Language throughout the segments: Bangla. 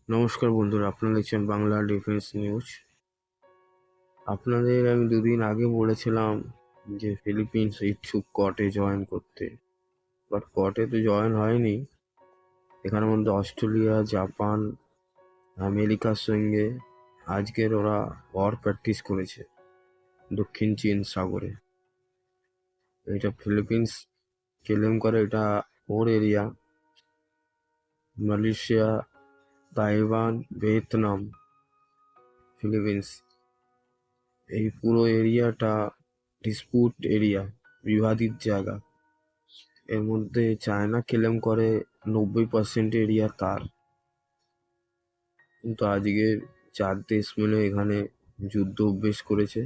নমস্কার বন্ধুরা, আপনারা দেখছেন বাংলা ডিফেন্স নিউজ। আপনাদের আমি দুদিন আগে বলেছিলাম যে ফিলিপিন্স ইচ্ছুক কটে জয়েন করতে, বাট কটে তো জয়েন হয়নি। এখানের মধ্যে অস্ট্রেলিয়া, জাপান, আমেরিকার সঙ্গে আজকের ওরা ওয়ার প্র্যাকটিস করেছে দক্ষিণ চীন সাগরে। এটা ফিলিপিন্স ক্লেম করে এটা ওর area. Malaysia, Taiwan, Vietnam, Philippines, এই পুরো এরিয়াটা ডিসপুট এরিয়া, বিবাদিত জায়গা। এর মধ্যে চায়না ক্লেম করে 90% এরিয়া তার। কিন্তু আজকে 4 দেশ মিলে এখানে যুদ্ধ অভ্যেস করেছে,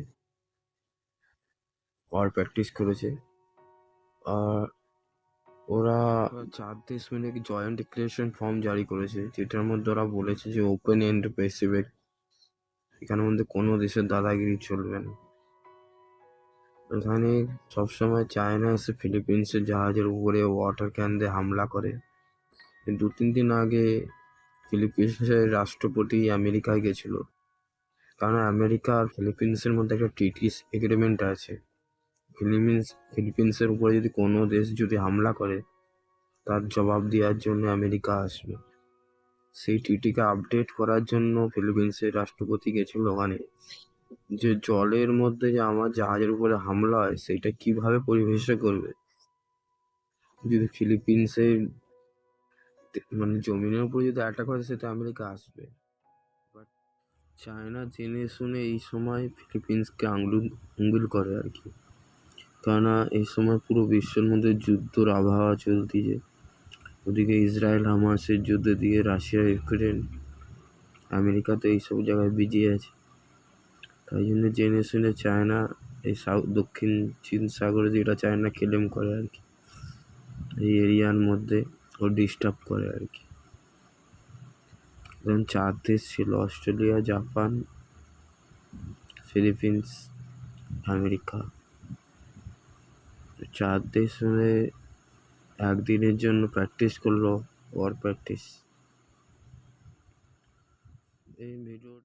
ওয়ার প্র্যাকটিস করেছে। আর ওরা 4 দেশ মিলে জয়েন্ট ডিক্লারেশন ফর্ম জারি করেছে, যেটার মধ্যে ওরা বলেছে যে ওপেন এন্ড প্যাসিফিক, এখানের মধ্যে কোনো দেশের দাদাগিরি চলবে না। এখানে সবসময় চায়না এসে ফিলিপিন্সের জাহাজের উপরে ওয়াটার ক্যান দিয়ে হামলা করে। 2-3 দিন আগে ফিলিপিন্সের রাষ্ট্রপতি আমেরিকায় গেছিল, কারণ আমেরিকা আর ফিলিপিন্সের মধ্যে একটা ট্রিটি এগ্রিমেন্ট আছে। ফিলিপিন্সের উপরে যদি কোনো দেশ যদি হামলা করে, তার জবাব দেওয়ার জন্য আমেরিকা আসবে। সেই ট্রিটিকে আপডেট করার জন্য ফিলিপিন্সের রাষ্ট্রপতি গেছিল ওখানে, যে জলের মধ্যে যে আমার জাহাজের উপরে হামলা হয় সেটা কিভাবে পরিবেশন করবে। যদি ফিলিপিন্সের জমিনের উপর যদি অ্যাটাক হয়, সেটা আমেরিকা আসবে। বাট চায়না জেনে শুনে এই সময় ফিলিপিন্সকে আঙ্গুল করে আর কি। কেননা এই সময় পুরো বিশ্বের মধ্যে যুদ্ধর আবহাওয়া চলতিছে। ওদিকে ইসরায়েল হামাসের যুদ্ধ দিয়ে রাশিয়া ইউক্রেন, আমেরিকা তো এইসব জায়গায় বিজি আছে। তাই জন্য জেনে শুনে চায়না এই দক্ষিণ চীন সাগরে যেটা চায়না ক্লেম করে আর কি, এই এরিয়ার মধ্যে ও ডিস্টার্ব করে আর কি। এবং 4 দেশ ছিল, অস্ট্রেলিয়া, জাপান, ফিলিপিন্স, আমেরিকা। 4 দেশ মিলে একদিনের জন্য প্র্যাকটিস করলো, ওয়ার প্র্যাকটিস। এই ভিডিও